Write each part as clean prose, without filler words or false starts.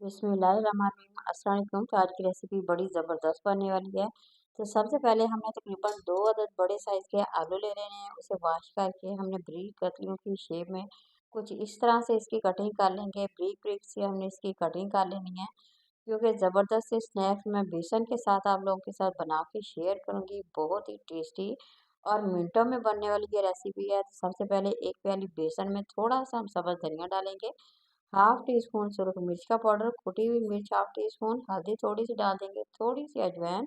बिस्मिल्लाहिर्रहमानिर्रहीम। अस्सलाम वालेकुम। तो आज की रेसिपी बड़ी ज़बरदस्त बनने वाली है। तो सबसे पहले हमने तकरीबन 2 अदद बड़े साइज़ के आलू ले लेने हैं। उसे वॉश करके हमने ब्रीक कतलियों की शेप में कुछ इस तरह से इसकी कटिंग कर लेंगे। ब्रीक ब्रीक से हमने इसकी कटिंग कर लेनी है, क्योंकि ज़बरदस्त स्नैक्स मैं बेसन के साथ आप लोगों के साथ बना के शेयर करूँगी। बहुत ही टेस्टी और मिनटों में बनने वाली ये रेसिपी है। तो सबसे पहले एक प्याली बेसन में थोड़ा-सा हम सब्ज़ धनिया डालेंगे, हाफ टी स्पून सुरख मिर्च का पाउडर, कुटी हुई मिर्च हाफ टी स्पून, हल्दी थोड़ी सी डाल देंगे, थोड़ी सी अजवाइन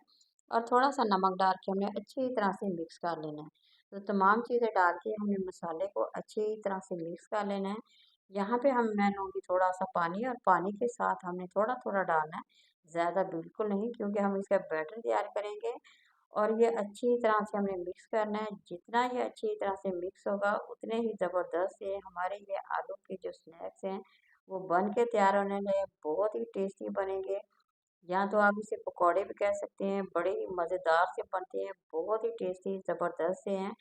और थोड़ा सा नमक डाल के हमने अच्छी तरह से मिक्स कर लेना है। तो तमाम चीज़ें डाल के हमने मसाले को अच्छी तरह से मिक्स कर लेना है। यहाँ पे मैं लूँगी थोड़ा सा पानी और पानी के साथ हमने थोड़ा थोड़ा डालना है, ज़्यादा बिल्कुल नहीं, क्योंकि हम इसका बैटर तैयार करेंगे। और ये अच्छी तरह से हमने मिक्स करना है। जितना ये अच्छी तरह से मिक्स होगा उतने ही ज़बरदस्त ये हमारे ये आलू के जो स्नैक्स हैं वो बन के तैयार होने लगे, बहुत ही टेस्टी बनेंगे। या तो आप इसे पकौड़े भी कह सकते हैं, बड़े ही मज़ेदार से बनते हैं, बहुत ही टेस्टी ज़बरदस्त से हैं।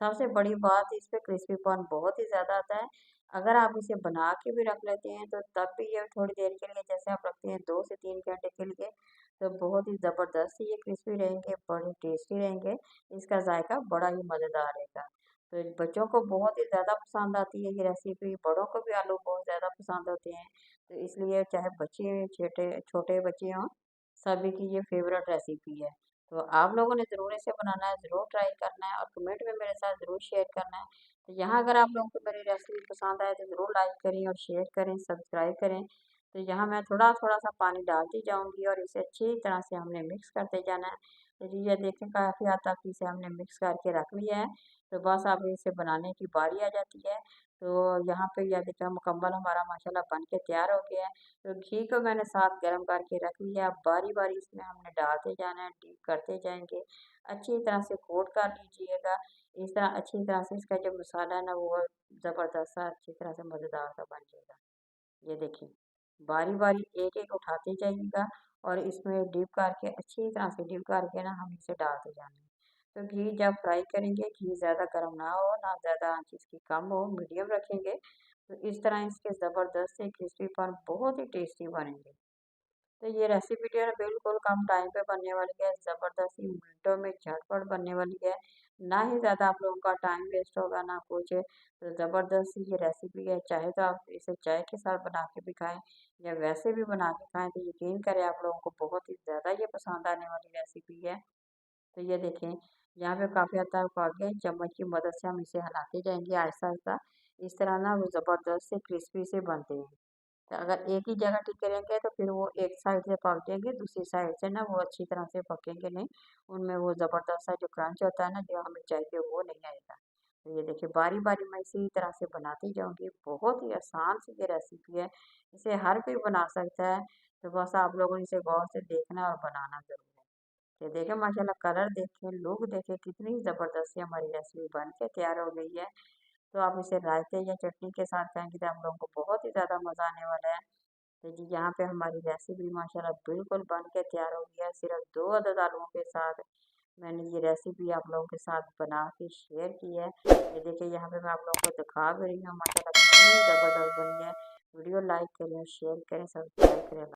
सबसे बड़ी बात, इस पे क्रिस्पीपन बहुत ही ज़्यादा आता है। अगर आप इसे बना के भी रख लेते हैं तो तब भी ये थोड़ी देर के लिए, जैसे आप रखते हैं 2 से 3 घंटे के लिए, तो बहुत ही ज़बरदस्त ये क्रिस्पी रहेंगे, बड़े टेस्टी रहेंगे। इसका जायका बड़ा ही मज़ेदार रहेगा। तो बच्चों को बहुत ही ज़्यादा पसंद आती है ये रेसिपी, बड़ों को भी आलू बहुत ज़्यादा पसंद होते हैं। तो इसलिए चाहे बच्चे छोटे छोटे बच्चे हों, सभी की ये फेवरेट रेसिपी है। तो आप लोगों ने ज़रूर इसे बनाना है, ज़रूर ट्राई करना है और कमेंट में मेरे साथ ज़रूर शेयर करना है। तो यहाँ अगर आप लोगों को मेरी रेसिपी पसंद आए तो ज़रूर लाइक करें और शेयर करें, सब्सक्राइब करें। तो यहाँ मैं थोड़ा-थोड़ा सा पानी डालती जाऊँगी और इसे अच्छी तरह से हमने मिक्स करते जाना है। तो जी ये देखें, काफ़ी हद तक इसे हमने मिक्स करके रख लिया है। तो बस अब इसे बनाने की बारी आ जाती है। तो यहाँ पे यह देखिए मुकम्मल हमारा माशाल्लाह बन के तैयार हो गया है। तो घी को मैंने साथ गरम करके रख लिया। अब बारी-बारी इसमें हमने डालते जाना है, डीप करते जाएँगे। अच्छी तरह से कोट कर लीजिएगा। इस तरह अच्छी तरह से इसका जो मसाला है ना वो ज़बरदस्त सा अच्छी तरह से मज़ेदार सा बन जाएगा। ये देखिए, बारी-बारी एक-एक उठाते जाइएगा और इसमें डिप करके अच्छी तरह से डिप करके ना हम इसे डालते जाना है। तो घी जब फ्राई करेंगे, घी ज़्यादा गर्म ना हो, ना ज़्यादा आँच इसकी कम हो, मीडियम रखेंगे। तो इस तरह इसके ज़बरदस्त से क्रिस्पीपन बहुत ही टेस्टी बनेंगे। तो ये रेसिपी जो है ना बिल्कुल कम टाइम पे बनने वाली है, ज़बरदस्त ही मिनटों में झटपट बनने वाली है। ना ही ज़्यादा आप लोगों का टाइम वेस्ट होगा, ना कुछ। तो ज़बरदस्त सी ये रेसिपी है, चाहे तो आप इसे चाय के साथ बना के भी खाएँ या वैसे भी बना के खाएँ, तो यकीन करें आप लोगों को बहुत ही ज़्यादा ये पसंद आने वाली रेसिपी है। तो ये देखें, यहाँ पे काफ़ी हद तक पक गए, चम्मच की मदद से हम इसे हिलाते जाएँगे आहिस्ता-आहिस्ता। इस तरह ना वो ज़बरदस्त से क्रिस्पी से बनते हैं। तो अगर एक ही जगह टिके रहेंगे तो फिर वो एक साइड से पक जाएँगे, दूसरी साइड से ना वो अच्छी तरह से पकेंगे नहीं। उनमें वो ज़बरदस्त सा जो क्रंच होता है ना, जो हमें चाहिए, वो नहीं आएगा। तो ये देखिए, बारी-बारी मैं इसी तरह से बनाती जाऊँगी। बहुत ही आसान सी ये रेसिपी है, इसे हर कोई बना सकता है। तो बस आप लोगों ने इसे गौर से देखना और बनाना ज़रूर है। ये देखें माशाल्लाह, कलर देखें, लुक देखें, कितनी ज़बरदस्त सी हमारी रेसिपी बन के तैयार हो गई है। तो आप इसे रायते या चटनी के साथ खाएँगे तो आप लोगों को बहुत ही ज़्यादा मज़ा आने वाला है। तो जी यहाँ पे हमारी रेसिपी माशाल्लाह बिल्कुल बन के तैयार हो गया है। सिर्फ 2 अदद आलूओं के साथ मैंने ये रेसिपी आप लोगों के साथ बना के शेयर की है। ये देखिए, यहाँ पे मैं आप लोगों को दिखा भी रही हूँ माशाल्लाह कितनी ज़बरदस्त बनी है। वीडियो लाइक करें, शेयर करें, सब्सक्राइब करें।